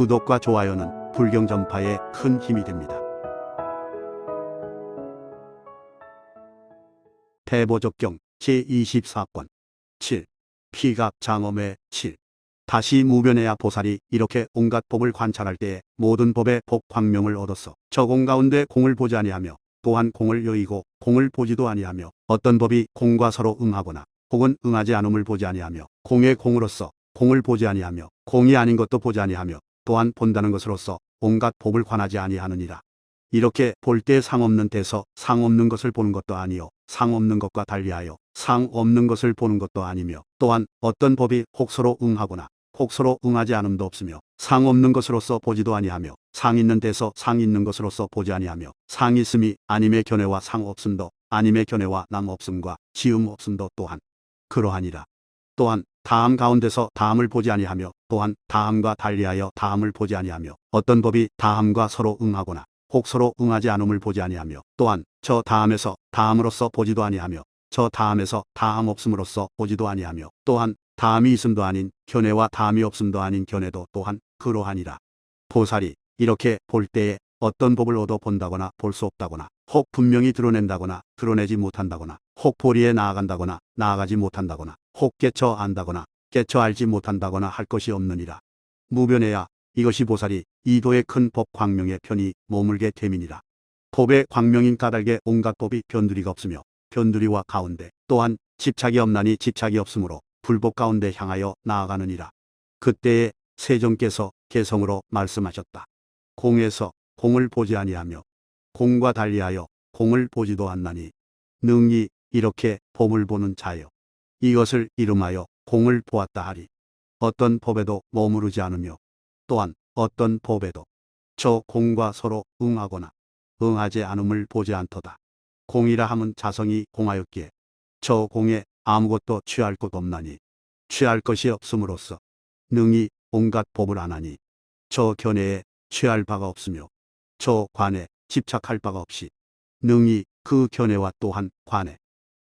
구독과 좋아요는 불경 전파에 큰 힘이 됩니다. 대보적경 제24권 7. 피갑장엄의 7. 다시 무변해야 보살이 이렇게 온갖 법을 관찰할 때에 모든 법의 법 광명을 얻었어. 저 공 가운데 공을 보지 아니하며 또한 공을 여의고 공을 보지도 아니하며 어떤 법이 공과 서로 응하거나 혹은 응하지 않음을 보지 아니하며 공의 공으로서 공을 보지 아니하며 공이 아닌 것도 보지 아니하며 또한 본다는 것으로서 온갖 법을 관하지 아니하느니라. 이렇게 볼 때 상없는 데서 상없는 것을 보는 것도 아니요 상없는 것과 달리하여 상없는 것을 보는 것도 아니며 또한 어떤 법이 혹 서로 응하거나 혹 서로 응하지 않음도 없으며 상없는 것으로서 보지도 아니하며 상있는 데서 상있는 것으로서 보지 아니하며 상있음이 아님의 견해와 상없음도 아님의 견해와 남없음과 지음없음도 또한 그러하니라. 또한 다함 가운데서 다함을 보지 아니하며 또한 다함과 달리하여 다함을 보지 아니하며 어떤 법이 다함과 서로 응하거나 혹 서로 응하지 않음을 보지 아니하며 또한 저 다함에서 다함으로써 보지도 아니하며 저 다함에서 다함 없음으로써 보지도 아니하며 또한 다함이 있음도 아닌 견해와 다함이 없음도 아닌 견해도 또한 그러하니라. 보살이 이렇게 볼 때에 어떤 법을 얻어 본다거나 볼 수 없다거나 혹 분명히 드러낸다거나 드러내지 못한다거나 혹 보리에 나아간다거나 나아가지 못한다거나 혹 깨쳐 안다거나 깨쳐 알지 못한다거나 할 것이 없느니라. 무변해야 이것이 보살이 이도의 큰 법 광명의 편이 머물게 됨이니라. 법의 광명인 까닭에 온갖 법이 변두리가 없으며 변두리와 가운데 또한 집착이 없나니 집착이 없으므로 불법 가운데 향하여 나아가느니라. 그때에 세종께서 개성으로 말씀하셨다. 공에서 공을 보지 아니하며 공과 달리하여 공을 보지도 않나니 능히 이렇게 법을 보는 자여 이것을 이름하여 공을 보았다 하리. 어떤 법에도 머무르지 않으며 또한 어떤 법에도 저 공과 서로 응하거나 응하지 않음을 보지 않도다. 공이라 함은 자성이 공하였기에 저 공에 아무것도 취할 것 없나니 취할 것이 없음으로써 능히 온갖 법을 안 하니 저 견해에 취할 바가 없으며 저 관에 집착할 바가 없이 능히 그 견해와 또한 관에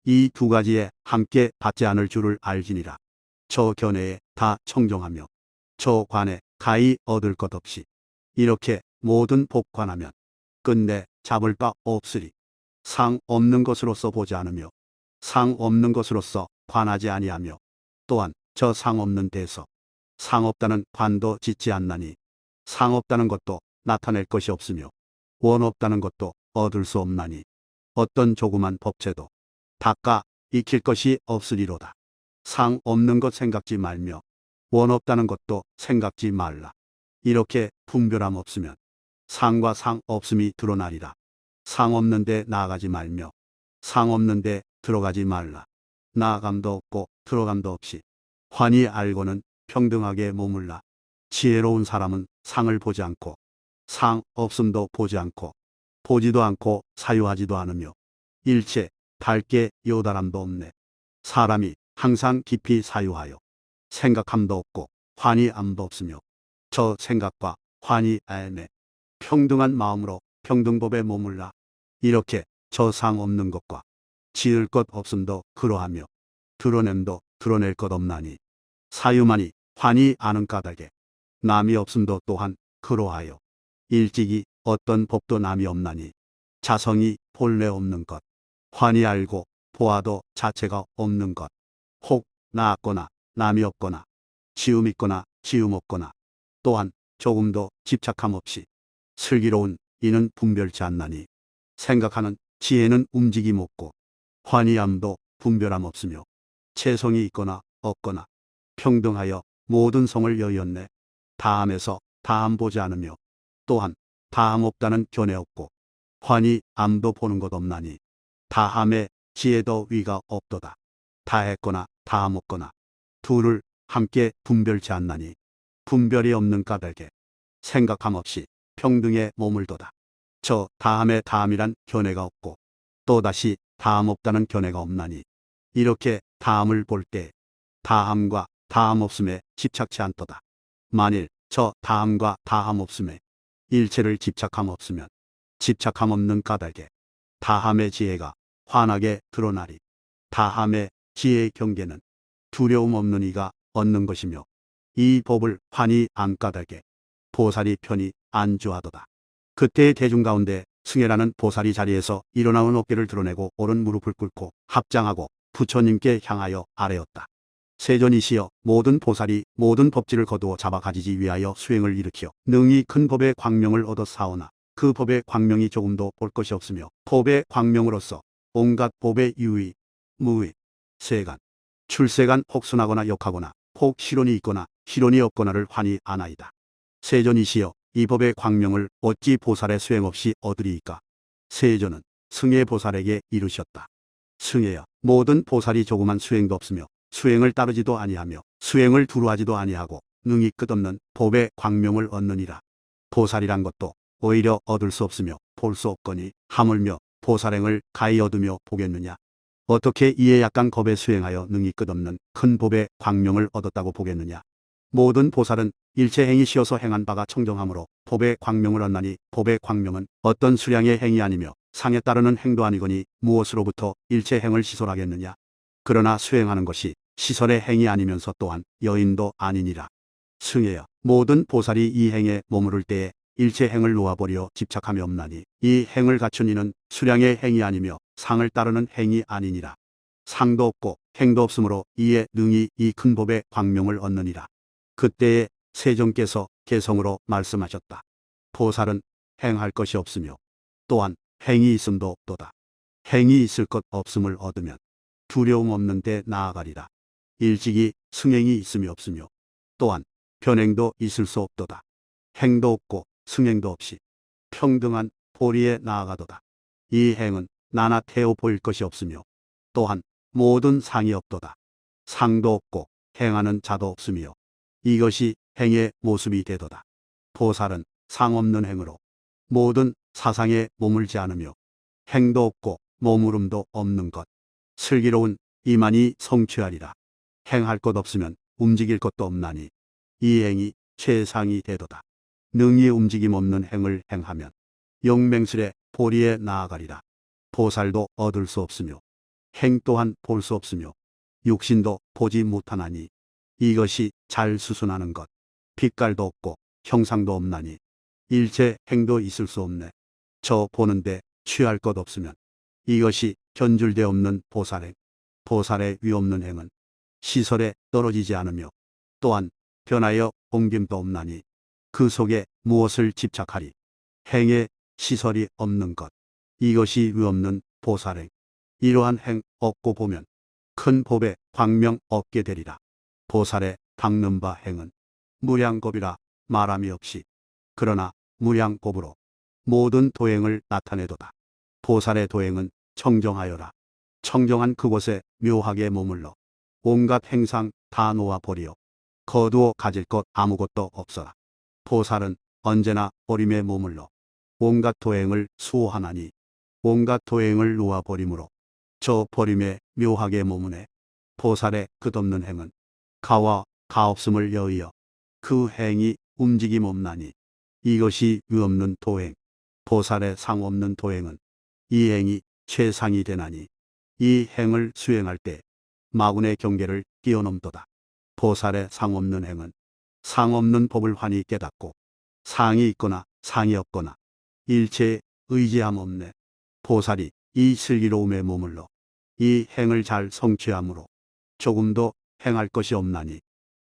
이 두 가지에 함께 받지 않을 줄을 알지니라. 저 견해에 다 청정하며 저 관에 가히 얻을 것 없이 이렇게 모든 법관하면 끝내 잡을 바 없으리. 상 없는 것으로서 보지 않으며 상 없는 것으로서 관하지 아니하며 또한 저 상 없는 데서 상 없다는 관도 짓지 않나니 상 없다는 것도 나타낼 것이 없으며 원 없다는 것도 얻을 수 없나니 어떤 조그만 법체도 닦아 익힐 것이 없으리로다. 상 없는 것 생각지 말며 원 없다는 것도 생각지 말라. 이렇게 분별함 없으면 상과 상 없음이 드러나리라. 상 없는데 나아가지 말며 상 없는데 들어가지 말라. 나아감도 없고 들어감도 없이 환히 알고는 평등하게 머물라. 지혜로운 사람은 상을 보지 않고 상 없음도 보지 않고 보지도 않고 사유하지도 않으며 일체 밝게 요달함도 없네. 사람이 항상 깊이 사유하여 생각함도 없고 환히 암도 없으며 저 생각과 환히 알매 평등한 마음으로 평등법에 머물라. 이렇게 저 상 없는 것과 지을 것 없음도 그러하며 드러냄도 드러낼 것 없나니 사유만이 환히 아는 까닭에 남이 없음도 또한 그러하여 일찍이 어떤 법도 남이 없나니 자성이 본래 없는 것 환히 알고 보아도 자체가 없는 것 혹 나았거나 남이 없거나 지음 있거나 지음 없거나 또한 조금도 집착함 없이 슬기로운 이는 분별치 않나니 생각하는 지혜는 움직임 없고 환희함도 분별함 없으며 체성이 있거나 없거나 평등하여 모든 성을 여의었네. 다함에서 다함 보지 않으며 또한 다함 없다는 견해 없고 환히 암도 보는 것 없나니 다함에 지혜도 위가 없도다. 다했거나 다함 없거나 둘을 함께 분별치 않나니 분별이 없는 까닭에 생각함 없이 평등에 머물도다. 저 다함에 다함이란 견해가 없고 또다시 다함 없다는 견해가 없나니 이렇게 다함을 볼 때 다함과 다함 없음에 집착치 않도다. 만일 저 다함과 다함 없음에 일체를 집착함 없으면 집착함 없는 까닭에 다함의 지혜가 환하게 드러나리. 다함의 지혜의 경계는 두려움 없는 이가 얻는 것이며 이 법을 환히 안 까닭에 보살이 편히 안주하도다. 그때의 대중 가운데 승혜라는 보살이 자리에서 일어나온 어깨를 드러내고 오른 무릎을 꿇고 합장하고 부처님께 향하여 아뢰었다. 세존이시여, 모든 보살이 모든 법지를 거두어 잡아 가지지 위하여 수행을 일으키어 능히 큰 법의 광명을 얻어 사오나 그 법의 광명이 조금도 볼 것이 없으며 법의 광명으로서 온갖 법의 유의, 무의, 세간, 출세간 혹순하거나 역하거나 혹 실론이 있거나 실론이 없거나를 환히 아나이다. 세존이시여, 이 법의 광명을 어찌 보살의 수행 없이 얻으리이까? 세존은 승혜 보살에게 이르셨다. 승혜여, 모든 보살이 조그만 수행도 없으며 수행을 따르지도 아니하며 수행을 두루하지도 아니하고 능히 끝없는 법의 광명을 얻느니라. 보살이란 것도 오히려 얻을 수 없으며 볼 수 없거니 하물며 보살행을 가히 얻으며 보겠느냐? 어떻게 이에 약간 겁에 수행하여 능히 끝없는 큰 법의 광명을 얻었다고 보겠느냐? 모든 보살은 일체 행이 시어서 행한 바가 청정하므로 법의 광명을 얻나니 법의 광명은 어떤 수량의 행이 아니며 상에 따르는 행도 아니거니 무엇으로부터 일체 행을 시설하겠느냐? 그러나 수행하는 것이 시설의 행이 아니면서 또한 여인도 아니니라. 승혜여, 모든 보살이 이 행에 머무를 때에 일체 행을 놓아버려 집착함이 없나니 이 행을 갖춘 이는 수량의 행이 아니며 상을 따르는 행이 아니니라. 상도 없고 행도 없으므로 이에 능히 이 큰 법의 광명을 얻느니라. 그때에 세존께서 개성으로 말씀하셨다. 보살은 행할 것이 없으며 또한 행이 있음도 없도다. 행이 있을 것 없음을 얻으면 두려움 없는 데 나아가리라. 일찍이 승행이 있음이 없으며 또한 변행도 있을 수 없도다. 행도 없고 승행도 없이 평등한 보리에 나아가도다. 이 행은 나나 태워 보일 것이 없으며 또한 모든 상이 없도다. 상도 없고 행하는 자도 없으며 이것이 행의 모습이 되도다. 보살은 상 없는 행으로 모든 사상에 머물지 않으며 행도 없고 머무름도 없는 것, 슬기로운 이만이 성취하리라. 행할 것 없으면 움직일 것도 없나니 이 행이 최상이 되도다. 능히 움직임 없는 행을 행하면 영맹술의 보리에 나아가리라. 보살도 얻을 수 없으며 행 또한 볼 수 없으며 육신도 보지 못하나니 이것이 잘 수순하는 것, 빛깔도 없고 형상도 없나니 일체 행도 있을 수 없네. 저 보는데 취할 것 없으면 이것이 견줄데 없는 보살행. 보살의 위 없는 행은 시설에 떨어지지 않으며 또한 변하여 옮김도 없나니 그 속에 무엇을 집착하리. 행에 시설이 없는 것, 이것이 위 없는 보살행. 이러한 행 얻고 보면 큰 법의 광명 얻게 되리라. 보살의 닦는 바 행은 무량겁이라 말함이 없이 그러나 무량법으로 모든 도행을 나타내도다. 보살의 도행은 청정하여라. 청정한 그곳에 묘하게 머물러 온갖 행상 다 놓아버리어 거두어 가질 것 아무것도 없어라. 보살은 언제나 버림에 머물러 온갖 도행을 수호하나니 온갖 도행을 놓아버림으로 저 버림에 묘하게 머무네. 보살의 끝없는 행은 가와 가없음을 여의어 그 행이 움직임 없나니 이것이 위 없는 도행. 보살의 상 없는 도행은 이 행이 최상이 되나니 이 행을 수행할 때 마군의 경계를 뛰어넘도다. 보살의 상 없는 행은 상 없는 법을 환히 깨닫고 상이 있거나 상이 없거나 일체에 의지함 없네. 보살이 이 슬기로움에 머물러 이 행을 잘 성취함으로 조금도 행할 것이 없나니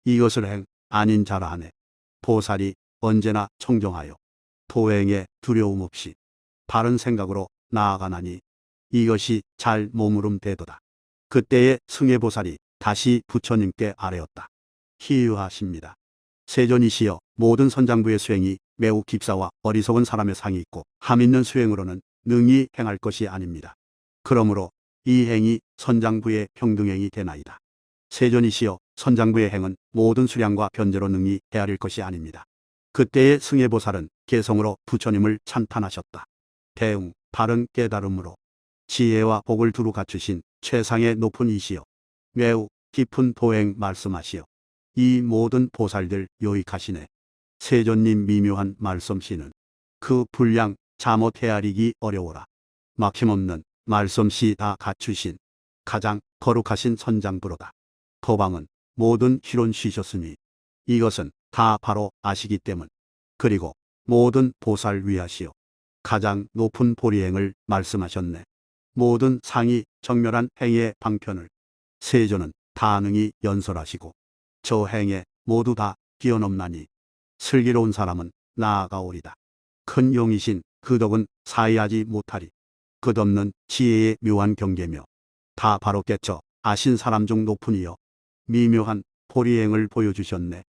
이것을 행 아닌 자라 하네. 보살이 언제나 청정하여 도행에 두려움 없이 바른 생각으로 나아가나니 이것이 잘 머무름 되도다. 그때에 승혜보살이 다시 부처님께 아뢰었다. 희유하십니다. 세존이시여, 모든 선장부의 수행이 매우 깊사와 어리석은 사람의 상이 있고 함 있는 수행으로는 능히 행할 것이 아닙니다. 그러므로 이 행이 선장부의 평등행이 되나이다. 세존이시여, 선장부의 행은 모든 수량과 변제로 능히 헤아릴 것이 아닙니다. 그때의 승혜보살은 개성으로 부처님을 찬탄하셨다. 대웅, 바른 깨달음으로 지혜와 복을 두루 갖추신 최상의 높은 이시여, 매우 깊은 도행 말씀하시어 이 모든 보살들 요익하시네. 세존님 미묘한 말씀씨는 그 분량 잠옷 헤아리기 어려워라. 막힘없는 말씀씨 다 갖추신 가장 거룩하신 선장부로다. 법왕은 모든 희론 쉬셨으니 이것은 다 바로 아시기 때문 그리고 모든 보살 위하시오. 가장 높은 보리행을 말씀하셨네. 모든 상이 정멸한 행의 방편을 세존은 다능히 연설하시고 저 행에 모두 다 뛰어넘나니 슬기로운 사람은 나아가오리다. 큰 용이신 그 덕은 사이하지 못하리. 끝없는 지혜의 묘한 경계며 다 바로 깨쳐 아신 사람 중 높으니여 미묘한 보리행을 보여주셨네.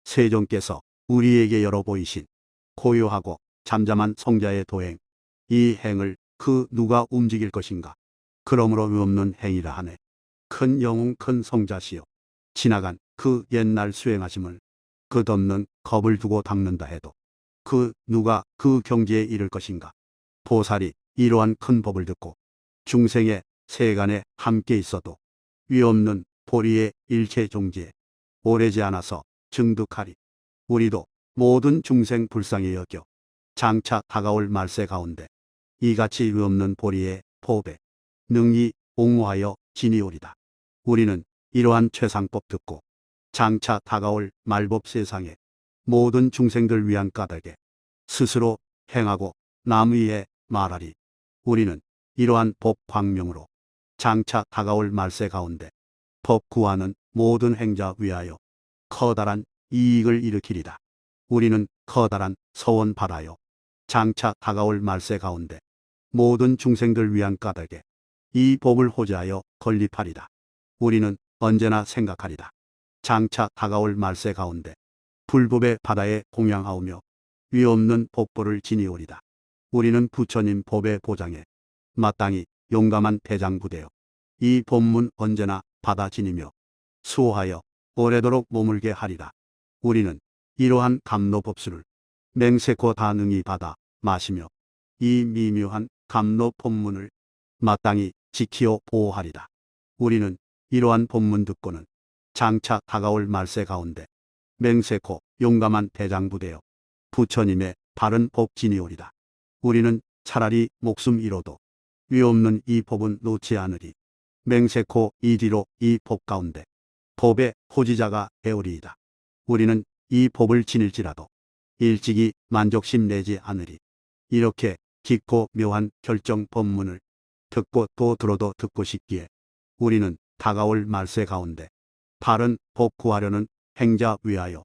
세존께서 우리에게 열어 보이신 고요하고 잠잠한 성자의 도행, 이 행을 그 누가 움직일 것인가. 그러므로 의없는 행이라 하네. 큰 영웅 큰 성자시여 지나간 그 옛날 수행하심을 끝없는 겁을 두고 닦는다 해도 그 누가 그 경지에 이를 것인가. 보살이 이러한 큰 법을 듣고 중생의 세간에 함께 있어도 위없는 보리의 일체 종지에 오래지 않아서 증득하리. 우리도 모든 중생 불쌍히 여겨 장차 다가올 말세 가운데 이같이 위없는 보리의 법에 능히 옹호하여 지니오리다. 우리는 이러한 최상법 듣고 장차 다가올 말법 세상에 모든 중생들 위한 까닭에 스스로 행하고 남 위에 말하리. 우리는 이러한 법 광명으로 장차 다가올 말세 가운데 법 구하는 모든 행자 위하여 커다란 이익을 일으키리다. 우리는 커다란 서원 받아요. 장차 다가올 말세 가운데 모든 중생들 위한 까닭에 이 법을 호재하여 건립하리다. 우리는 언제나 생각하리다. 장차 다가올 말세 가운데 불법의 바다에 공양하오며 위없는 법보를 지니오리다. 우리는 부처님 법의 보장에 마땅히 용감한 대장부되어 이 법문 언제나 받아 지니며 수호하여 오래도록 머물게 하리라. 우리는 이러한 감로법수를 맹세코 다 능히 받아 마시며 이 미묘한 감로 법문을 마땅히 지키어 보호하리라. 우리는 이러한 법문 듣고는 장차 다가올 말세 가운데 맹세코 용감한 대장부되어 부처님의 바른 법 지니오리다. 우리는 차라리 목숨 잃어도 위없는 이 법은 놓지 않으리. 맹세코 이 뒤로 이 법 가운데 법의 호지자가 되오리이다. 우리는 이 법을 지닐지라도 일찍이 만족심 내지 않으리. 이렇게 깊고 묘한 결정 법문을 듣고 또 들어도 듣고 싶기에 우리는 다가올 말세 가운데 바른 법 구하려는 행자 위하여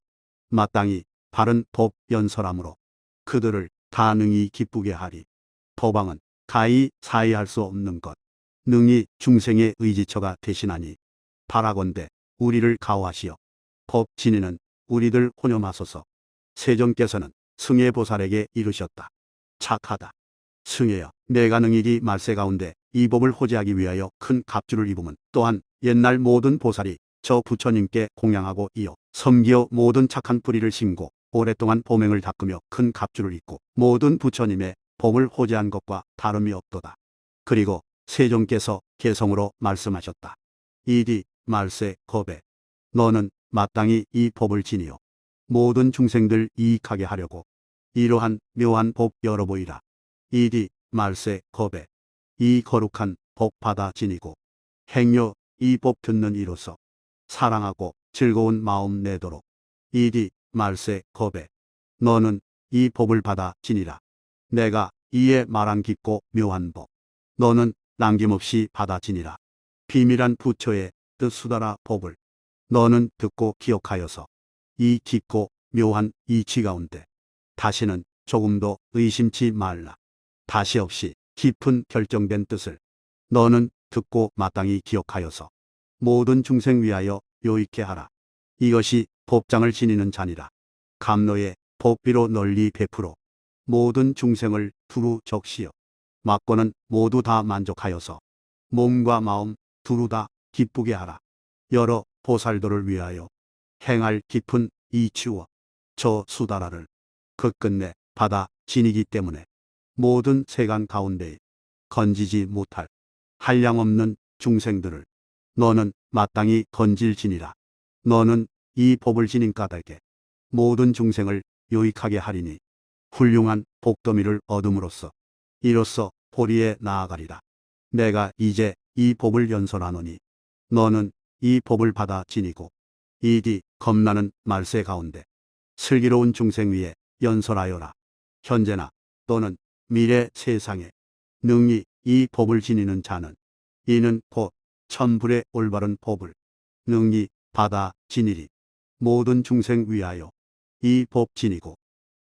마땅히 바른 법 연설함으로 그들을 다 능히 기쁘게 하리. 법왕은 가히 사이할 수 없는 것 능히 중생의 의지처가 되시나니 바라건대 우리를 가호하시어 법 지니는 우리들 혼념하소서. 세존께서는 승예보살에게 이르셨다. 착하다. 승예여, 내가 능히 말세 가운데 이 법을 호재하기 위하여 큰 갑주를 입음은 또한 옛날 모든 보살이 저 부처님께 공양하고 이어 섬기어 모든 착한 뿌리를 심고 오랫동안 보명을 닦으며 큰 갑주를 입고 모든 부처님의 법을 호재한 것과 다름이 없도다. 그리고 세존께서 개성으로 말씀하셨다. 이디 말세 겁에 너는 마땅히 이 법을 지니어 모든 중생들 이익하게 하려고 이러한 묘한 법 열어보이라. 이디 말세 겁에 이 거룩한 법 받아 지니고 행여 이 법 듣는 이로서 사랑하고 즐거운 마음 내도록 이디 말세 겁에 너는 이 법을 받아 지니라. 내가 이에 말한 깊고 묘한 법 너는 남김없이 받아 지니라. 비밀한 부처의 뜻수다라 법을 너는 듣고 기억하여서 이 깊고 묘한 이치 가운데 다시는 조금도 의심치 말라. 다시 없이 깊은 결정된 뜻을 너는 듣고 마땅히 기억하여서 모든 중생 위하여 요익케 하라. 이것이 법장을 지니는 자니라. 감로의 법비로 널리 베풀어 모든 중생을 두루 적시어 막고는 모두 다 만족하여서 몸과 마음 두루 다 기쁘게 하라. 여러 보살도를 위하여 행할 깊은 이치와 저 수다라를 그 끝내 받아 지니기 때문에 모든 세간 가운데에 건지지 못할 한량없는 중생들을 너는 마땅히 건질지니라. 너는 이 법을 지닌 까닭에 모든 중생을 요익하게 하리니 훌륭한 복더미를 얻음으로써 이로써 보리에 나아가리라. 내가 이제 이 법을 연설하노니 너는 이 법을 받아 지니고 이디 겁나는 말세 가운데 슬기로운 중생 위에 연설하여라. 현재나 또는 미래 세상에 능히 이 법을 지니는 자는 이는 곧 천불의 올바른 법을 능히 받아 지니리. 모든 중생 위하여 이 법 지니고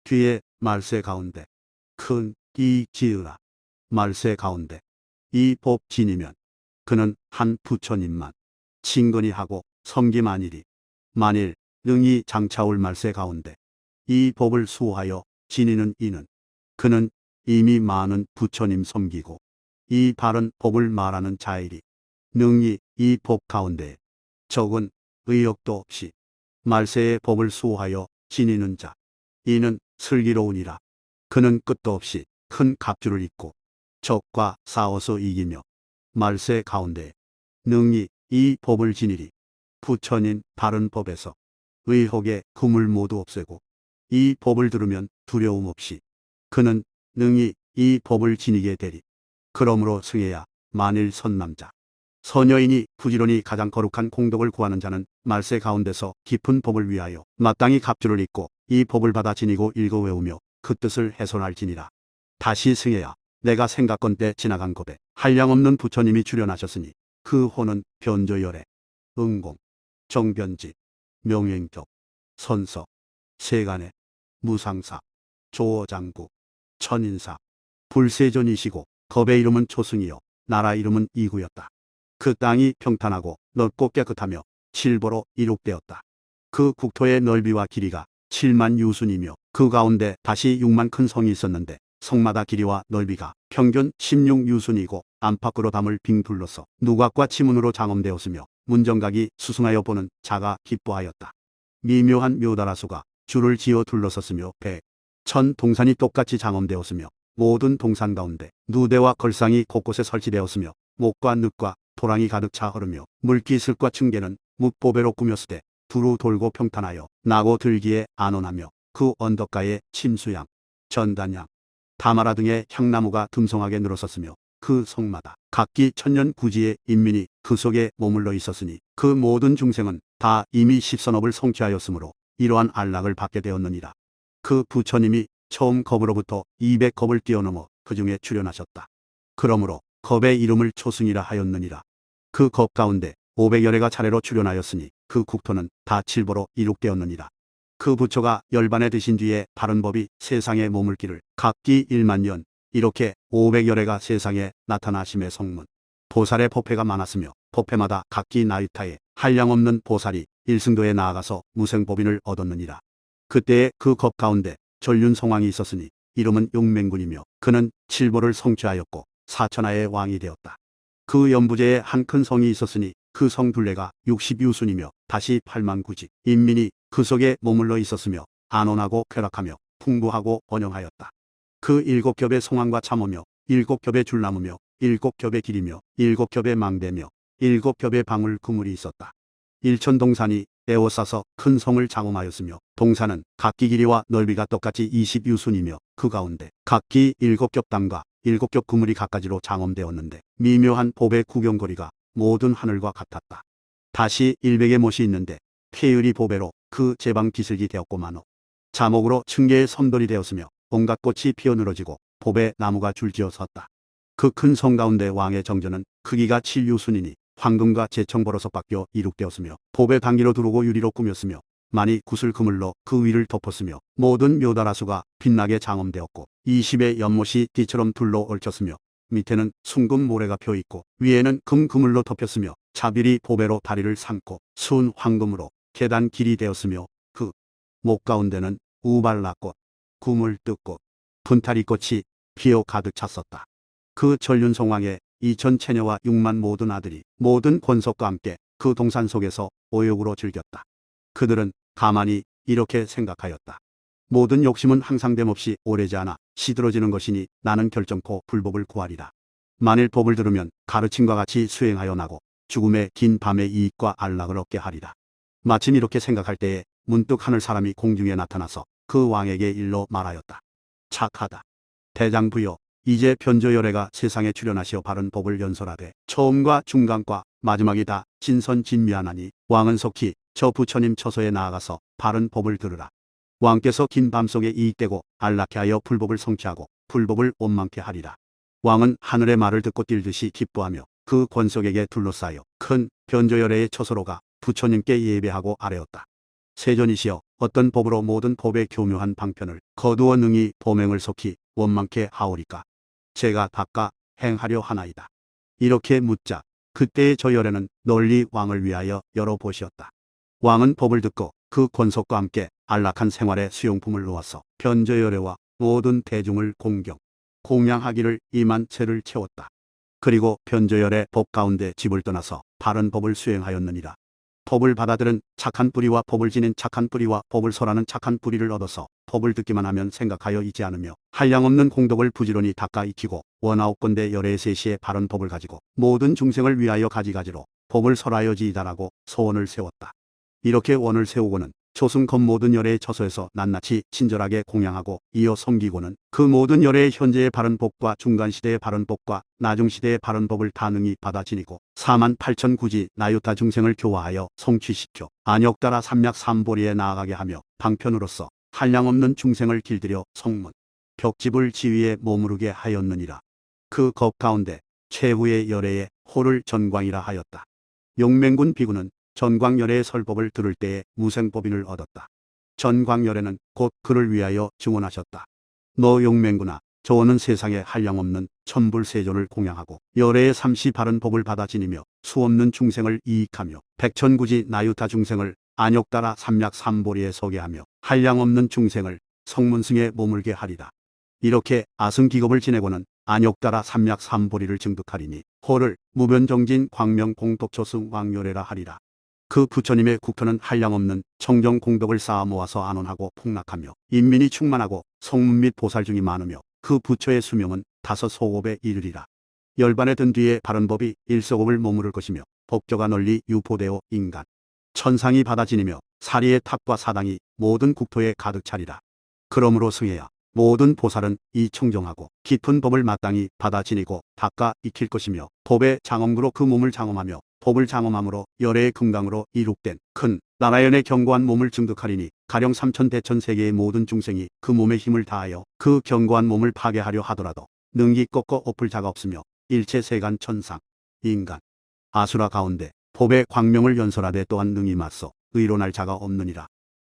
뒤에 말세 가운데 큰 이 지으라. 말세 가운데 이 법 지니면 그는 한 부처님만 친근히 하고 섬김하니리. 만일 능히 장차올 말세 가운데 이 법을 수호하여 지니는 이는 그는 이미 많은 부처님 섬기고 이 바른 법을 말하는 자이리. 능히 이 법 가운데 적은 의욕도 없이 말세의 법을 수호하여 지니는 자 이는 슬기로우니라. 그는 끝도 없이 큰 갑주를 입고 적과 싸워서 이기며 말세 가운데 능히 이 법을 지니리. 부처님 바른 법에서 의혹의 금을 모두 없애고 이 법을 들으면 두려움 없이 그는 능히 이 법을 지니게 되리. 그러므로 승혜야, 만일 선남자 선여인이 부지런히 가장 거룩한 공덕을 구하는 자는 말세 가운데서 깊은 법을 위하여 마땅히 갑주를 입고 이 법을 받아 지니고 읽어 외우며 그 뜻을 해설할지니라. 다시 승혜야, 내가 생각건대 지나간 겁에 한량없는 부처님이 출연하셨으니 그 호는 변조열애, 응공, 정변지, 명행적, 선서, 세간의, 무상사, 조어장구, 천인사, 불세존이시고 겁의 이름은 초승이요 나라 이름은 이구였다. 그 땅이 평탄하고 넓고 깨끗하며 칠보로 이룩되었다. 그 국토의 넓이와 길이가 7만 유순이며 그 가운데 다시 6만 큰 성이 있었는데 성마다 길이와 넓이가 평균 16유순이고 안팎으로 담을 빙 둘러서 누각과 치문으로 장엄되었으며 문정각이 수승하여 보는 자가 기뻐하였다. 미묘한 묘다라수가 줄을 지어 둘러섰으며 백, 천 동산이 똑같이 장엄되었으며 모든 동산 가운데 누대와 걸상이 곳곳에 설치되었으며 목과 늪과 도랑이 가득 차 흐르며 물기슬과 층계는 묵보배로 꾸몄으되 두루 돌고 평탄하여 나고 들기에 안온하며 그 언덕가에 침수양, 전단양, 다마라 등의 향나무가 듬성하게 늘어섰으며 그 성마다 각기 천년 구지의 인민이 그 속에 머물러 있었으니 그 모든 중생은 다 이미 십선업을 성취하였으므로 이러한 안락을 받게 되었느니라. 그 부처님이 처음 겁으로부터 200겁을 뛰어넘어 그 중에 출현하셨다. 그러므로 겁의 이름을 초승이라 하였느니라. 그 겁 가운데 500여례가 차례로 출현하였으니 그 국토는 다 칠보로 이룩되었느니라. 그 부처가 열반에 드신 뒤에 바른 법이 세상에 머물기를 각기 1만 년 이렇게 500여례가 세상에 나타나심의 성문. 보살의 법회가 많았으며 법회마다 각기 나이타에 한량없는 보살이 일승도에 나아가서 무생법인을 얻었느니라. 그때에 그 겁 가운데 전륜성왕이 있었으니 이름은 용맹군이며 그는 칠보를 성취하였고 사천하의 왕이 되었다. 그 연부제에 한 큰 성이 있었으니 그 성 둘레가 60유순이며 다시 8만 구지 인민이 그 속에 머물러 있었으며 안온하고 쾌락하며 풍부하고 번영하였다. 그 7겹의 성왕과 참호며 7겹의 줄나무며 7겹의 길이며 7겹의 망대며 7겹의 방울 그물이 있었다. 일천동산이 에워싸서 큰 성을 장엄하였으며 동산은 각기 길이와 넓이가 똑같이 20유순이며 그 가운데 각기 7겹 담과 7겹 그물이 갖가지로 장엄되었는데 미묘한 법의 구경거리가 모든 하늘과 같았다. 다시 100의 못이 있는데 폐율이 보배로 그 제방 기슬기 되었고만호 자목으로 층계의 섬돌이 되었으며 온갖 꽃이 피어 늘어지고 보배 나무가 줄지어 섰다. 그 큰 성 가운데 왕의 정전은 크기가 7유순이니 황금과 제청버섯밖에 이룩되었으며 보배 단기로 두르고 유리로 꾸몄으며 많이 구슬 그물로 그 위를 덮었으며 모든 묘다라수가 빛나게 장엄되었고 20의 연못이 띠처럼 둘러 얽혔으며 밑에는 순금 모래가 펴있고 위에는 금 그물로 덮였으며 자빌이 보배로 다리를 삼고 순 황금으로 계단 길이 되었으며 그 목 가운데는 우발라꽃, 구물뜻꽃, 분타리꽃이 피어 가득 찼었다. 그 전륜성왕의 2천 체녀와 6만 모든 아들이 모든 권속과 함께 그 동산 속에서 오욕으로 즐겼다. 그들은 가만히 이렇게 생각하였다. 모든 욕심은 항상 됨없이 오래지 않아 시들어지는 것이니 나는 결정코 불법을 구하리라. 만일 법을 들으면 가르침과 같이 수행하여 나고 죽음의 긴 밤의 이익과 안락을 얻게 하리라. 마침 이렇게 생각할 때에 문득 하늘 사람이 공중에 나타나서 그 왕에게 일러 말하였다. 착하다. 대장부여, 이제 변조열애가 세상에 출현하시어 바른 법을 연설하되 처음과 중간과 마지막이 다 진선진미하나니 왕은 속히 저 부처님 처소에 나아가서 바른 법을 들으라. 왕께서 긴 밤속에 이익되고 안락해 하여 불법을 성취하고 불법을 원망케 하리라. 왕은 하늘의 말을 듣고 뛸듯이 기뻐하며 그 권속에게 둘러싸여 큰 변조열애의 처소로가 부처님께 예배하고 아뢰었다. 세존이시여, 어떤 법으로 모든 법의 교묘한 방편을 거두어 능히 범행을 속히 원망케 하오리까? 제가 닦아 행하려 하나이다. 이렇게 묻자 그때의 저 열애는 널리 왕을 위하여 열어보시었다. 왕은 법을 듣고 그 권속과 함께 안락한 생활의 수용품을 놓아서 변조열애와 모든 대중을 공양하기를 이만 채를 채웠다. 그리고 변조열의 법 가운데 집을 떠나서 바른 법을 수행하였느니라. 법을 받아들은 착한 뿌리와 법을 지닌 착한 뿌리와 법을 설하는 착한 뿌리를 얻어서 법을 듣기만 하면 생각하여 있지 않으며 한량없는 공덕을 부지런히 닦아 익히고 원아홉건대 열의 세시의 바른 법을 가지고 모든 중생을 위하여 가지가지로 법을 설하여 지이다라고 소원을 세웠다. 이렇게 원을 세우고는 조승컷 모든 열애의 처소에서 낱낱이 친절하게 공양하고 이어 섬기고는 그 모든 열애의 현재의 바른 법과 중간시대의 바른 법과 나중시대의 바른 법을 다 능히 받아 지니고 48,000구지 나유타 중생을 교화하여 성취시켜 안역따라 삼약삼보리에 나아가게 하며 방편으로서 한량없는 중생을 길들여 성문, 벽집을 지위에 머무르게 하였느니라. 그 겁 가운데 최후의 열애의 호를 전광이라 하였다. 용맹군 비구는 전광열애의 설법을 들을 때에 무생법인을 얻었다. 전광열애는 곧 그를 위하여 증언하셨다. 너 용맹구나, 저는 세상에 한량없는 천불세존을 공양하고 열애의 삼시 바른 법을 받아 지니며 수없는 중생을 이익하며 백천구지 나유타 중생을 안욕따라 삼약삼보리에 서게 하며 한량없는 중생을 성문승에 머물게 하리라. 이렇게 아승기겁을 지내고는 안욕따라 삼약삼보리를 증득하리니 호를 무변정진 광명공덕초승 왕열애라 하리라. 그 부처님의 국토는 한량없는 청정공덕을 쌓아 모아서 안원하고 풍락하며 인민이 충만하고 성문 및 보살 중이 많으며 그 부처의 수명은 5소곱에 이르리라. 열반에 든 뒤에 바른 법이 1소곱을 머무를 것이며 법조가 널리 유포되어 인간, 천상이 받아 지니며 사리의 탑과 사당이 모든 국토에 가득 차리라. 그러므로 승해야 모든 보살은 이 청정하고 깊은 법을 마땅히 받아 지니고 닦아 익힐 것이며 법의 장엄구로 그 몸을 장엄하며 법을 장엄함으로 열애의 금강으로 이룩된 큰 나라연의 견고한 몸을 증득하리니 가령 3천대천세계의 모든 중생이 그 몸에 힘을 다하여 그 견고한 몸을 파괴하려 하더라도 능히 꺾어 엎을 자가 없으며 일체 세간 천상, 인간, 아수라 가운데 법의 광명을 연설하되 또한 능히 맞서 의론할 자가 없느니라.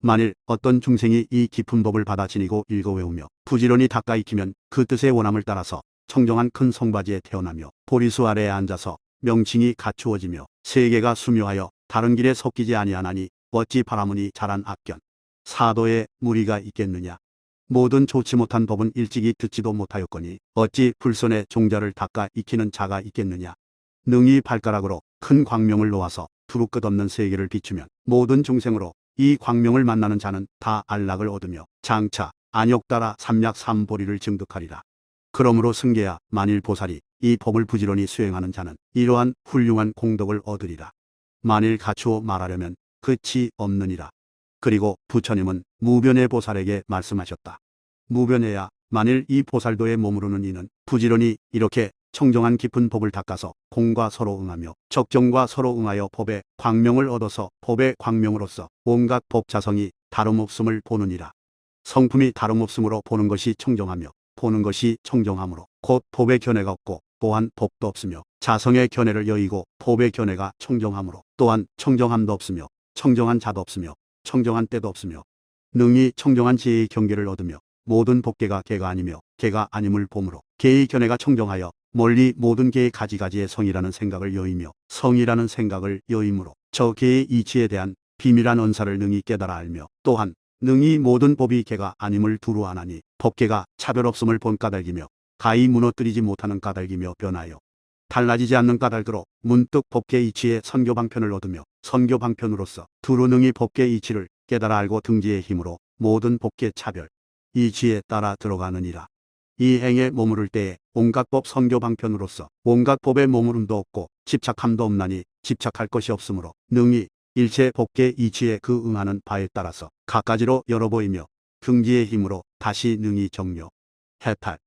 만일 어떤 중생이 이 깊은 법을 받아 지니고 읽어 외우며 부지런히 닦아 익히면 그 뜻의 원함을 따라서 청정한 큰 성바지에 태어나며 보리수 아래에 앉아서 명칭이 갖추어지며 세계가 수묘하여 다른 길에 섞이지 아니하나니 어찌 바라무니 자란 악견 사도에 무리가 있겠느냐. 모든 좋지 못한 법은 일찍이 듣지도 못하였거니 어찌 불선의 종자를 닦아 익히는 자가 있겠느냐. 능히 발가락으로 큰 광명을 놓아서 두루 끝없는 세계를 비추면 모든 중생으로 이 광명을 만나는 자는 다 안락을 얻으며 장차 안욕따라 삼약삼보리를 증득하리라. 그러므로 승계야, 만일 보살이 이 법을 부지런히 수행하는 자는 이러한 훌륭한 공덕을 얻으리라. 만일 갖추어 말하려면 끝이 없느니라. 그리고 부처님은 무변의 보살에게 말씀하셨다. 무변해야, 만일 이 보살도에 머무르는 이는 부지런히 이렇게 청정한 깊은 법을 닦아서 공과 서로 응하며 적정과 서로 응하여 법의 광명을 얻어서 법의 광명으로서 온갖 법자성이 다름없음을 보느니라. 성품이 다름없음으로 보는 것이 청정하며 보는 것이 청정함으로 곧 법의 견해가 없고 또한 법도 없으며 자성의 견해를 여의고 법의 견해가 청정함으로 또한 청정함도 없으며 청정한 자도 없으며 청정한 때도 없으며 능히 청정한 지혜의 경계를 얻으며 모든 법계가 개가 아니며 개가 아님을 보므로 개의 견해가 청정하여 멀리 모든 개의 가지가지의 성이라는 생각을 여의며 성이라는 생각을 여의므로 저 개의 이치에 대한 비밀한 언사를 능히 깨달아 알며 또한 능히 모든 법이 개가 아님을 두루 아나니 법계가 차별 없음을 본 까닭이며 가히 무너뜨리지 못하는 까닭이며 변하여 달라지지 않는 까닭으로 문득 법계 이치의 선교 방편을 얻으며 선교 방편으로서 두루 능히 법계 이치를 깨달아 알고 등지의 힘으로 모든 법계 차별 이치에 따라 들어가느니라. 이 행에 머무를 때에 온갖 법 선교 방편으로서 온갖 법에 머무름도 없고 집착함도 없나니 집착할 것이 없으므로 능히 일체 법계 이치에 그 응하는 바에 따라서 갖가지로 열어 보이며 등지의 힘으로 다시 능히 정료, 해탈,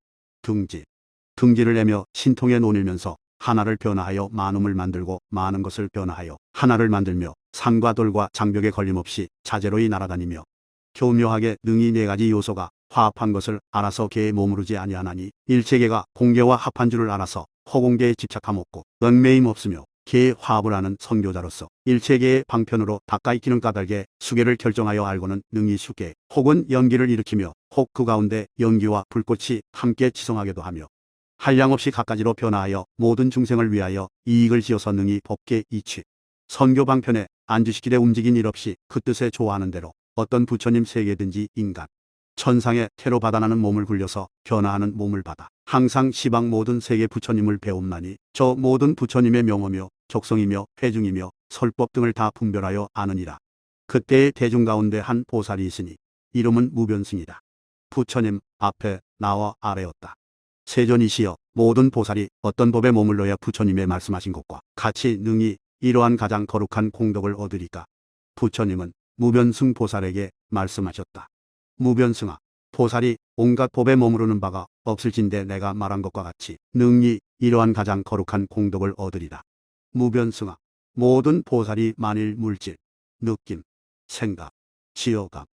등지를 내며 신통에 논일면서 하나를 변화하여 많음을 만들고 많은 것을 변화하여 하나를 만들며 산과 돌과 장벽에 걸림없이 자재로이 날아다니며 교묘하게 능이 네 가지 요소가 화합한 것을 알아서 개에 머무르지 아니하나니 일체계가 공계와 합한 줄을 알아서 허공계에 집착함 없고 얽매임 없으며 개의 화합을 하는 선교자로서 일체계의 방편으로 가까이 기는 까닭에 수계를 결정하여 알고는 능이 수계 혹은 연기를 일으키며 혹 그 가운데 연기와 불꽃이 함께 지성하게도 하며 한량없이 갖가지로 변화하여 모든 중생을 위하여 이익을 지어서 능히 법계 이취 선교 방편에 안주시키되 움직인 일 없이 그 뜻에 좋아하는 대로 어떤 부처님 세계든지 인간 천상의 태로 받아나는 몸을 굴려서 변화하는 몸을 받아 항상 시방 모든 세계 부처님을 배움나니 저 모든 부처님의 명어며 족성이며 회중이며 설법 등을 다 분별하여 아느니라. 그때의 대중 가운데 한 보살이 있으니 이름은 무변승이다. 부처님 앞에 나와 아래였다. 세존이시여 모든 보살이 어떤 법에 머물러야 부처님의 말씀하신 것과 같이 능히 이러한 가장 거룩한 공덕을 얻으리까. 부처님은 무변승 보살에게 말씀하셨다. 무변승아, 보살이 온갖 법에 머무르는 바가 없을진데 내가 말한 것과 같이 능히 이러한 가장 거룩한 공덕을 얻으리라. 무변승아, 모든 보살이 만일 물질, 느낌, 생각, 지어감,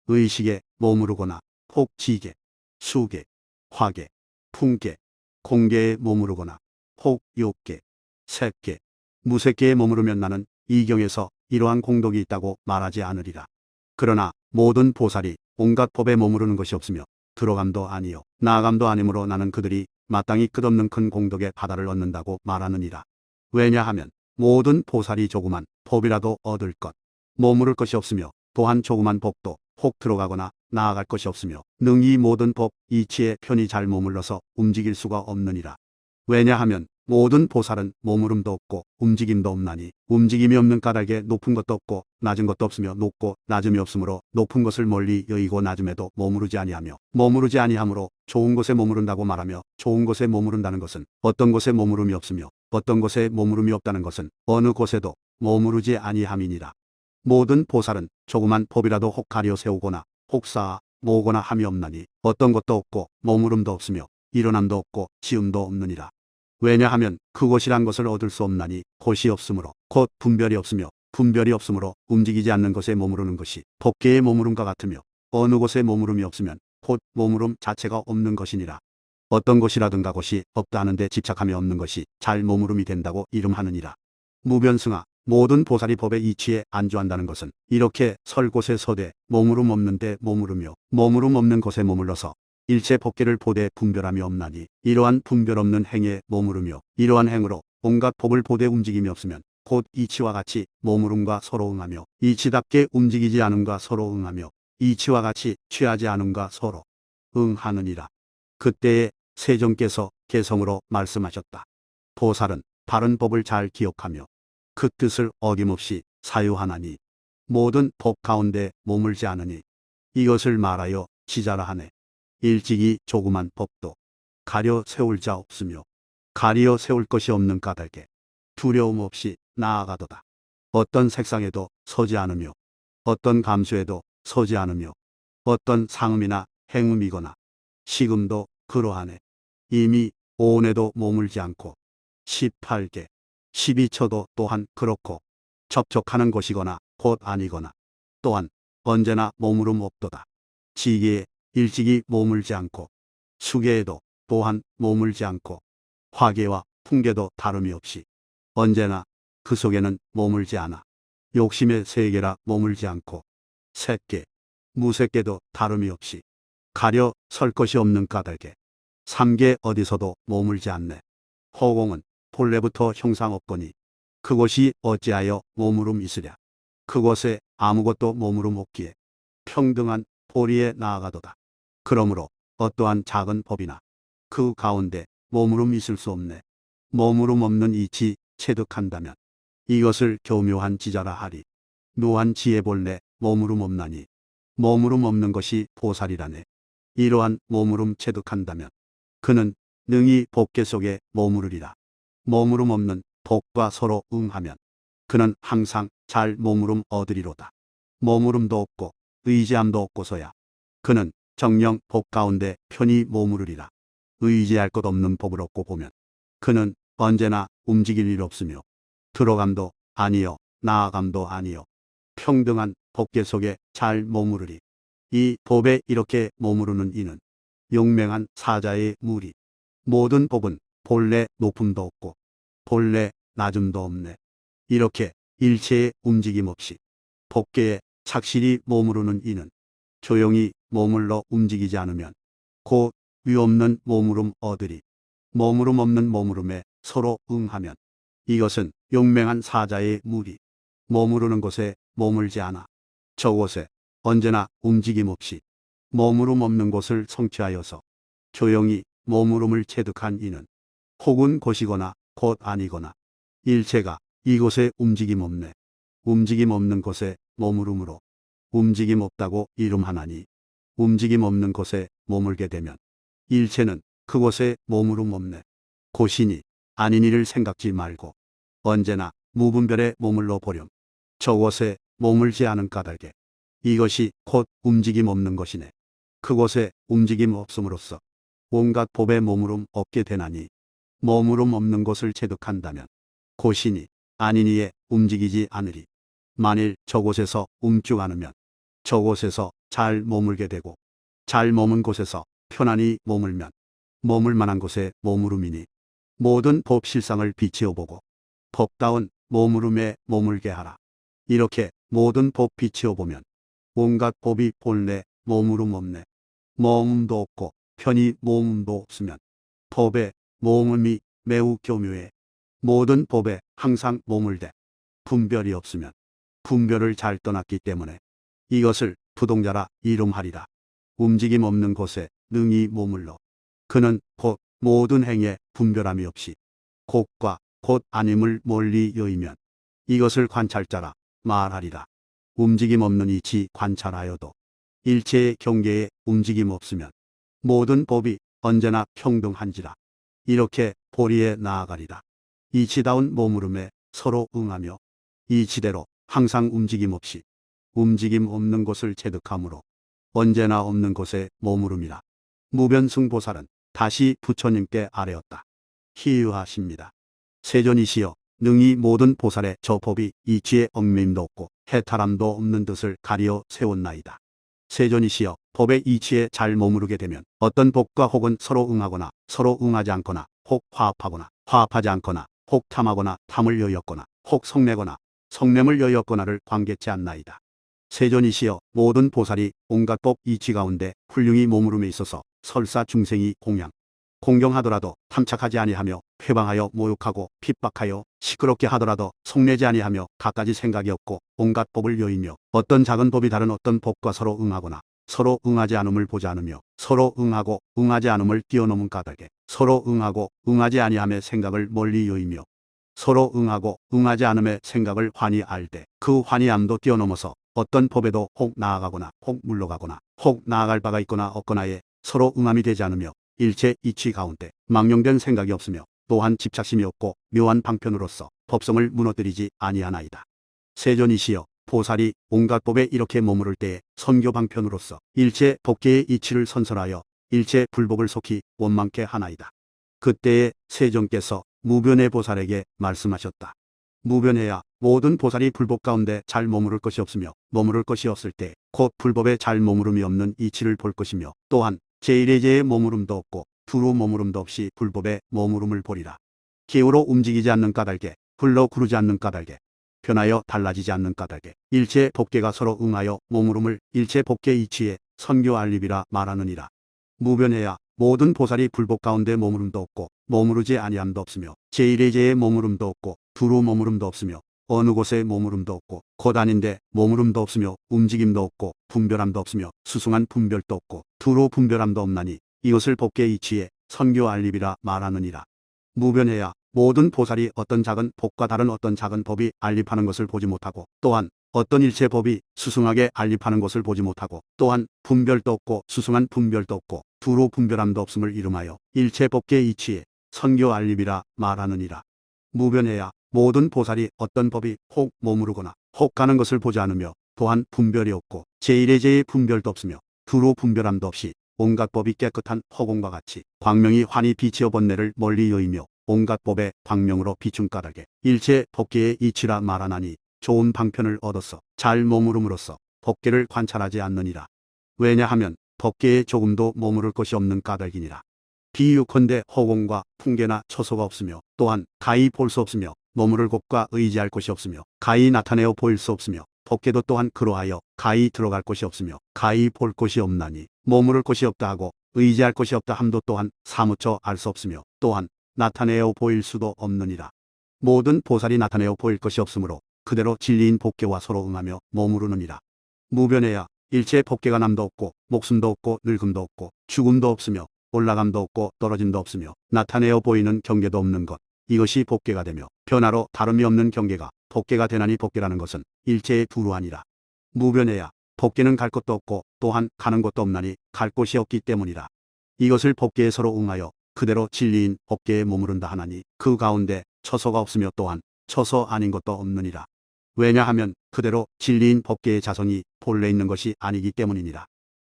의식에 머무르거나 혹 지계, 수계, 화계, 풍계, 공계에 머무르거나 혹 욕계, 색계, 무색계에 머무르면 나는 이 경에서 이러한 공덕이 있다고 말하지 않으리라. 그러나 모든 보살이 온갖 법에 머무르는 것이 없으며 들어감도 아니요 나아감도 아니므로 나는 그들이 마땅히 끝없는 큰 공덕의 바다를 얻는다고 말하느니라. 왜냐하면 모든 보살이 조그만 법이라도 얻을 것, 머무를 것이 없으며 또한 조그만 법도 혹 들어가거나 나아갈 것이 없으며 능히 모든 법 이치에 편히 잘 머물러서 움직일 수가 없느니라. 왜냐하면 모든 보살은 머무름도 없고 움직임도 없나니 움직임이 없는 까닭에 높은 것도 없고 낮은 것도 없으며 높고 낮음이 없으므로 높은 것을 멀리 여의고 낮음에도 머무르지 아니하며 머무르지 아니하므로 좋은 곳에 머무른다고 말하며 좋은 곳에 머무른다는 것은 어떤 곳에 머무름이 없으며 어떤 곳에 머무름이 없다는 것은 어느 곳에도 머무르지 아니함이니라. 모든 보살은 조그만 법이라도 혹 가려 세우거나 혹 쌓아 모으거나 함이 없나니 어떤 것도 없고 머무름도 없으며 일어남도 없고 지음도 없느니라. 왜냐하면 그곳이란 것을 얻을 수 없나니 곳이 없으므로 곧 분별이 없으며 분별이 없으므로 움직이지 않는 것에 머무르는 것이 법계의 머무름과 같으며 어느 곳에 머무름이 없으면 곧 머무름 자체가 없는 것이니라. 어떤 곳이라든가 곳이 없다는데 집착하며 없는 것이 잘 머무름이 된다고 이름하느니라. 무변승아, 모든 보살이 법에 이치에 안주한다는 것은 이렇게 설 곳에 서되 머무름 없는 데 머무르며 머무름 없는 곳에 머물러서 일체 법계를 보되 분별함이 없나니 이러한 분별 없는 행에 머무르며 이러한 행으로 온갖 법을 보되 움직임이 없으면 곧 이치와 같이 머무름과 서로 응하며 이치답게 움직이지 않음과 서로 응하며 이치와 같이 취하지 않음과 서로 응하느니라. 그때에 세존께서 개성으로 말씀하셨다. 보살은 바른 법을 잘 기억하며 그 뜻을 어김없이 사유하나니 모든 법 가운데 머물지 않으니 이것을 말하여 지자라 하네. 일찍이 조그만 법도 가려 세울 자 없으며 가리어 세울 것이 없는 까닭에 두려움 없이 나아가도다. 어떤 색상에도 서지 않으며 어떤 감수에도 서지 않으며 어떤 상음이나 행음이거나 식음도 그러하네. 이미 오온에도 머물지 않고 18개 12처도 또한 그렇고 접촉하는 것이거나 곧 아니거나 또한 언제나 머무름 없도다. 지계에 일찍이 머물지 않고 수계에도 또한 머물지 않고 화계와 풍계도 다름이 없이 언제나 그 속에는 머물지 않아 욕심의 세계라 머물지 않고 색계, 무색계도 다름이 없이 가려 설 것이 없는 까닭에 삼계 어디서도 머물지 않네. 허공은 본래부터 형상 없거니 그곳이 어찌하여 머무름 있으랴. 그곳에 아무것도 머무름 없기에 평등한 보리에 나아가도다. 그러므로 어떠한 작은 법이나 그 가운데 머무름 있을 수 없네. 머무름 없는 이치 체득한다면 이것을 교묘한 지자라 하리. 묘한 지혜 본래 머무름 없나니 머무름 없는 것이 보살이라네. 이러한 머무름 체득한다면 그는 능히 법계 속에 머무르리라. 머무름 없는 법과 서로 응하면 그는 항상 잘 머무름 얻으리로다. 머무름도 없고 의지함도 없고서야 그는 정령 법 가운데 편히 머무르리라. 의지할 것 없는 법을 얻고 보면 그는 언제나 움직일 일 없으며 들어감도 아니요 나아감도 아니요 평등한 법계 속에 잘 머무르리. 이 법에 이렇게 머무르는 이는 용맹한 사자의 무리. 모든 법은 본래 높음도 없고 본래 낮음도 없네. 이렇게 일체의 움직임 없이 법계에 착실히 머무르는 이는 조용히 머물러 움직이지 않으면 곧 위없는 머무름 얻으리. 머무름 없는 머무름에 서로 응하면 이것은 용맹한 사자의 무리. 머무르는 곳에 머물지 않아 저곳에 언제나 움직임 없이 머무름 없는 곳을 성취하여서 조용히 머무름을 체득한 이는 혹은 곳이거나 곳 아니거나 일체가 이곳에 움직임 없네. 움직임 없는 곳에 머무름으로 움직임 없다고 이름하나니 움직임 없는 곳에 머물게 되면 일체는 그곳에 머무름 없네. 곳이니 아니니를 생각지 말고 언제나 무분별에 머물러 보렴. 저곳에 머물지 않은 까닭에 이것이 곧 움직임 없는 것이네. 그곳에 움직임 없음으로써 온갖 법에 머무름 없게 되나니 머무름 없는 곳을 체득한다면 곳이니 아니니에 움직이지 않으리. 만일 저곳에서 움쭉 않으면 저곳에서 잘 머물게 되고 잘 머문 곳에서 편안히 머물면 머물 만한 곳에 머무름이니 모든 법 실상을 비치어 보고 법다운 머무름에 머물게 하라. 이렇게 모든 법 비치어 보면 온갖 법이 본래 머무름 없네. 머음도 없고 편히 머음도 없으면 법에 머음이 매우 교묘해. 모든 법에 항상 머물되 분별이 없으면 분별을 잘 떠났기 때문에 이것을 부동자라 이름하리라. 움직임 없는 곳에 능히 머물러 그는 곧 모든 행에 분별함이 없이 곧과 곧 아님을 멀리 여의면 이것을 관찰자라 말하리라. 움직임 없는 이치 관찰하여도 일체의 경계에 움직임 없으면 모든 법이 언제나 평등한지라. 이렇게 보리에 나아가리라. 이치다운 머무름에 서로 응하며 이치대로 항상 움직임 없이 움직임 없는 곳을 체득하므로 언제나 없는 곳에 머무름이라. 무변승보살은 다시 부처님께 아뢰었다. 희유하십니다. 세존이시여, 능히 모든 보살의 저 법이 이치에 얽매임도 없고 해탈함도 없는 뜻을 가리어 세웠나이다. 세존이시여, 법의 이치에 잘 머무르게 되면 어떤 법과 혹은 서로 응하거나 서로 응하지 않거나 혹 화합하거나 화합하지 않거나 혹 탐하거나 탐을 여였거나 혹 성내거나 성냄을 여였거나를 관계치 않나이다. 세존이시여, 모든 보살이 온갖 법 이치 가운데 훌륭히 머무름에 있어서 설사 중생이 공경하더라도 탐착하지 아니하며 회방하여 모욕하고 핍박하여 시끄럽게 하더라도 속내지 아니하며 갖가지 생각이 없고 온갖 법을 여의며 어떤 작은 법이 다른 어떤 법과 서로 응하거나 서로 응하지 않음을 보지 않으며 서로 응하고 응하지 않음을 뛰어넘은 까닭에 서로 응하고 응하지 아니함의 생각을 멀리 여의며 서로 응하고 응하지 않음의 생각을 환히 알되 그 환히함도 뛰어넘어서 어떤 법에도 혹 나아가거나 혹 물러가거나 혹 나아갈 바가 있거나 없거나에 서로 응함이 되지 않으며 일체 이치 가운데 망령된 생각이 없으며 또한 집착심이 없고 묘한 방편으로서 법성을 무너뜨리지 아니하나이다. 세존이시여, 보살이 온갖 법에 이렇게 머무를 때에 선교 방편으로서 일체 법계의 이치를 선설하여 일체 불법을 속히 원망케 하나이다. 그때에 세존께서 무변의 보살에게 말씀하셨다. 무변해야 모든 보살이 불법 가운데 잘 머무를 것이 없으며 머무를 것이 없을 때 곧 불법에 잘 머무름이 없는 이치를 볼 것이며 또한 제1의제의 머무름도 없고 두루 머무름도 없이 불법에 머무름을 보리라. 기우로 움직이지 않는 까닭에 흘러 구르지 않는 까닭에 변하여 달라지지 않는 까닭에 일체 법계가 서로 응하여 머무름을 일체 법계 이치에 선교 알립이라 말하느니라. 무변해야 모든 보살이 불법 가운데 머무름도 없고 머무르지 아니함도 없으며 제1의제의 머무름도 없고 두루 머무름도 없으며 어느 곳에 머무름도 없고 곧 아닌데 머무름도 없으며 움직임도 없고 분별함도 없으며 수승한 분별도 없고 두루 분별함도 없나니 이것을 법계 이치에 선교 알립이라 말하느니라. 무변해야 모든 보살이 어떤 작은 법과 다른 어떤 작은 법이 알립하는 것을 보지 못하고 또한 어떤 일체 법이 수승하게 알립하는 것을 보지 못하고 또한 분별도 없고 수승한 분별도 없고 두루 분별함도 없음을 이름하여 일체 법계 이치에 선교 알립이라 말하느니라. 무변해야 모든 보살이 어떤 법이 혹 머무르거나 혹 가는 것을 보지 않으며 또한 분별이 없고 제1의제의 분별도 없으며 두루 분별함도 없이 온갖 법이 깨끗한 허공과 같이 광명이 환히 비치어 번뇌를 멀리 여의며 온갖 법의 광명으로 비춘 까닭에 일체 법계의 이치라 말하나니 좋은 방편을 얻어서 잘 머무름으로써 법계를 관찰하지 않느니라. 왜냐하면 법계에 조금도 머무를 곳이 없는 까닭이니라. 비유컨대 허공과 풍계나 처소가 없으며 또한 가히 볼 수 없으며 머무를 곳과 의지할 곳이 없으며 가히 나타내어 보일 수 없으며 법계도 또한 그러하여 가히 들어갈 곳이 없으며 가히 볼 곳이 없나니 머무를 곳이 없다 하고 의지할 곳이 없다 함도 또한 사무쳐 알 수 없으며 또한 나타내어 보일 수도 없느니라. 모든 보살이 나타내어 보일 것이 없으므로 그대로 진리인 법계와 서로 응하며 머무르느니라. 무변해야 일체의 법계가 남도 없고 목숨도 없고 늙음도 없고 죽음도 없으며 올라감도 없고 떨어짐도 없으며 나타내어 보이는 경계도 없는 것, 이것이 법계가 되며 변화로 다름이 없는 경계가 법계가 되나니 법계라는 것은 일체의 두루하니라. 무변해야 법계는 갈 곳도 없고 또한 가는 곳도 없나니 갈 곳이 없기 때문이라. 이것을 법계에 서로 응하여 그대로 진리인 법계에 머무른다 하나니 그 가운데 처소가 없으며 또한 처소 아닌 것도 없느니라. 왜냐하면 그대로 진리인 법계의 자성이 본래 있는 것이 아니기 때문이니라.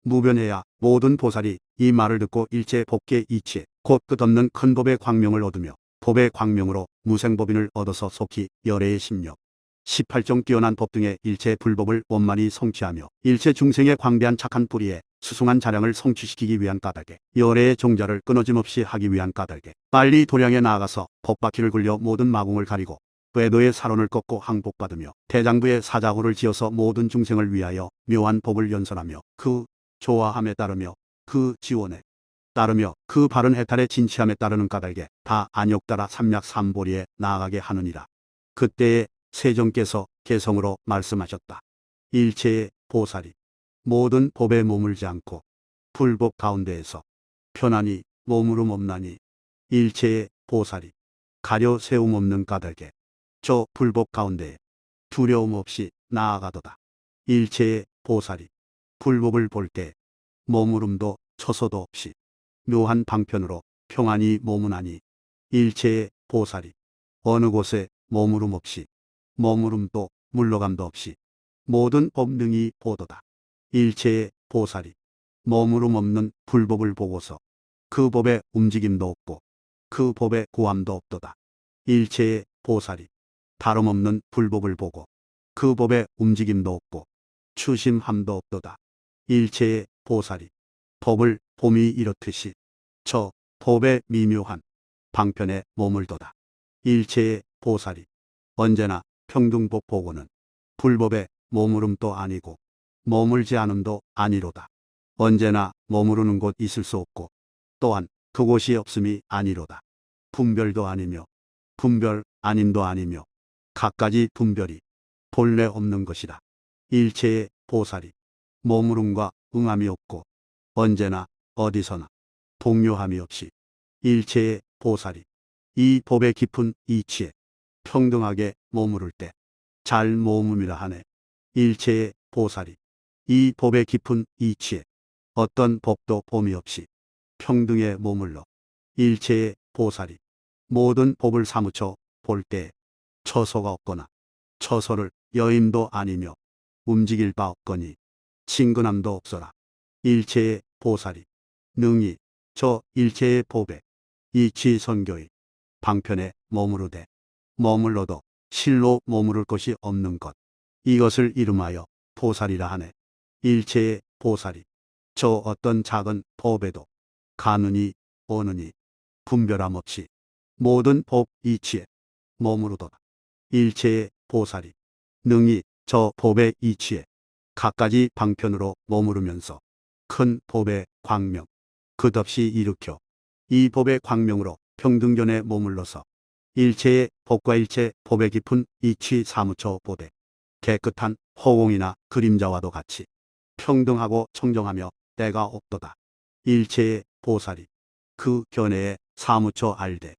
무변해야 모든 보살이 이 말을 듣고 일체 법계 이치에 곧 끝없는 큰 법의 광명을 얻으며 법의 광명으로 무생법인을 얻어서 속히 열애의 심력 18종 뛰어난 법 등의 일체 불법을 원만히 성취하며 일체 중생의 광대한 착한 뿌리에 수승한 자량을 성취시키기 위한 까닭에 열애의 종자를 끊어짐없이 하기 위한 까닭에 빨리 도량에 나아가서 법바퀴를 굴려 모든 마궁을 가리고 궤도의 사론을 꺾고 항복받으며 대장부의 사자호를 지어서 모든 중생을 위하여 묘한 법을 연설하며 그 조화함에 따르며 그 지원에 따르며 그 바른 해탈의 진치함에 따르는 까닭에 다 안욕따라 삼략삼보리에 나아가게 하느니라. 그때에 세종께서 개성으로 말씀하셨다. 일체의 보살이 모든 법에 머물지 않고 불법 가운데에서 편안히 머무름 없나니 일체의 보살이 가려 세움 없는 까닭에 저 불법 가운데에 두려움 없이 나아가도다. 일체의 보살이 불법을 볼 때 머무름도 처소도 없이 묘한 방편으로 평안히 머무나니 일체의 보살이 어느 곳에 머무름 없이 머무름도 물러감도 없이 모든 법능이 보도다. 일체의 보살이 머무름 없는 불법을 보고서 그 법의 움직임도 없고 그 법의 고함도 없도다. 일체의 보살이 다름없는 불법을 보고 그 법의 움직임도 없고 추심함도 없도다. 일체의 보살이 법을 봄이 이렇듯이 저 법의 미묘한 방편에 머물도다. 일체의 보살이 언제나 평등법 보고는 불법에 머무름도 아니고 머물지 않음도 아니로다. 언제나 머무르는 곳 있을 수 없고 또한 그곳이 없음이 아니로다. 분별도 아니며 분별 아님도 아니며 갖가지 분별이 본래 없는 것이다. 일체의 보살이 머무름과 응함이 없고 언제나 어디서나 동요함이 없이 일체의 보살이 이 법의 깊은 이치에 평등하게 머무를 때 잘 머무름이라 하네. 일체의 보살이 이 법의 깊은 이치에 어떤 법도 봄이 없이 평등에 머물러 일체의 보살이 모든 법을 사무쳐 볼 때에 처소가 없거나 처소를 여임도 아니며 움직일 바 없거니 친근함도 없어라. 일체의 보살이 능히 저 일체의 법에 이치선교의 방편에 머무르되 머물러도 실로 머무를 곳이 없는 것, 이것을 이름하여 보살이라 하네. 일체의 보살이 저 어떤 작은 법에도 가느니 오느니 분별함 없이 모든 법 이치에 머무르도다. 일체의 보살이 능히 저 법의 이치에 갖가지 방편으로 머무르면서 큰 법의 광명 끝없이 일으켜 이 법의 광명으로 평등견에 머물러서 일체의 법과 일체 법의 깊은 이치 사무쳐 보되 깨끗한 허공이나 그림자와도 같이 평등하고 청정하며 때가 없도다. 일체의 보살이 그 견해에 사무쳐 알되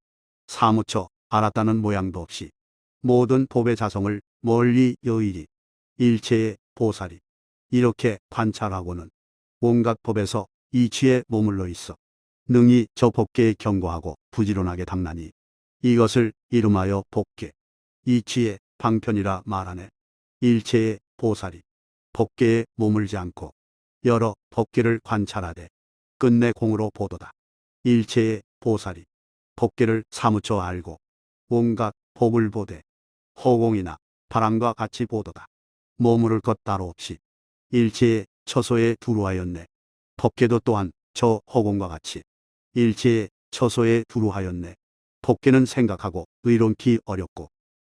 사무쳐 알았다는 모양도 없이 모든 법의 자성을 멀리 여의리. 일체의 보살이 이렇게 관찰하고는 온갖 법에서 이치에 머물러 있어 능히 저 법계에 경고하고 부지런하게 당나니 이것을 이름하여 법계 이치의 방편이라 말하네. 일체의 보살이 법계에 머물지 않고 여러 법계를 관찰하되 끝내 공으로 보도다. 일체의 보살이 법계를 사무쳐 알고 온갖 법을 보되 허공이나 바람과 같이 보도다. 머무를 것 따로 없이 일체의 처소에 두루하였네. 법계도 또한 저 허공과 같이 일체의 처소에 두루하였네. 법계는 생각하고 의론기 어렵고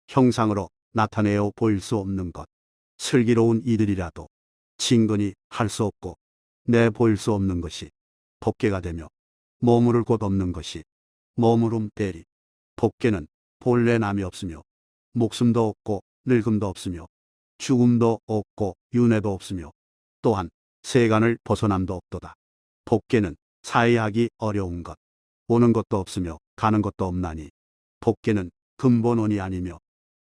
형상으로 나타내어 보일 수 없는 것. 슬기로운 이들이라도 친근히 할 수 없고 내 보일 수 없는 것이 법계가 되며 머무를 곳 없는 것이 머무름 대리. 법계는 본래 남이 없으며 목숨도 없고 늙음도 없으며 죽음도 없고 윤회도 없으며 또한 세간을 벗어남도 없도다. 법계는 사이하기 어려운 것. 오는 것도 없으며 가는 것도 없나니 법계는 근본원이 아니며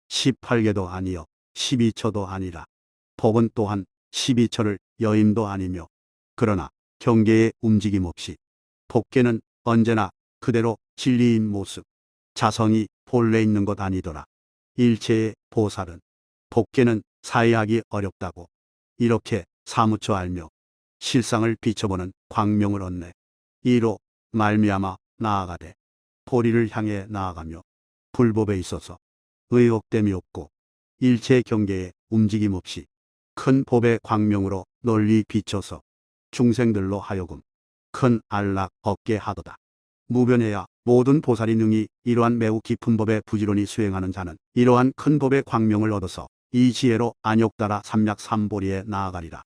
18계도 아니여 12처도 아니라. 법은 또한 12처를 여임도 아니며 그러나 경계의 움직임 없이 법계는 언제나 그대로 진리인 모습, 자성이 본래 있는 것 아니더라. 일체의 보살은 법계는 사이하기 어렵다고 이렇게 사무쳐 알며 실상을 비춰보는 광명을 얻네. 이로 말미암아 나아가되 도리를 향해 나아가며 불법에 있어서 의혹됨이 없고 일체 경계에 움직임 없이 큰 법의 광명으로 널리 비춰서 중생들로 하여금 큰 안락 얻게 하도다. 무변해야 모든 보살이 능히 이러한 매우 깊은 법에 부지런히 수행하는 자는 이러한 큰 법의 광명을 얻어서 이 지혜로 안욕따라 삼략삼보리에 나아가리라.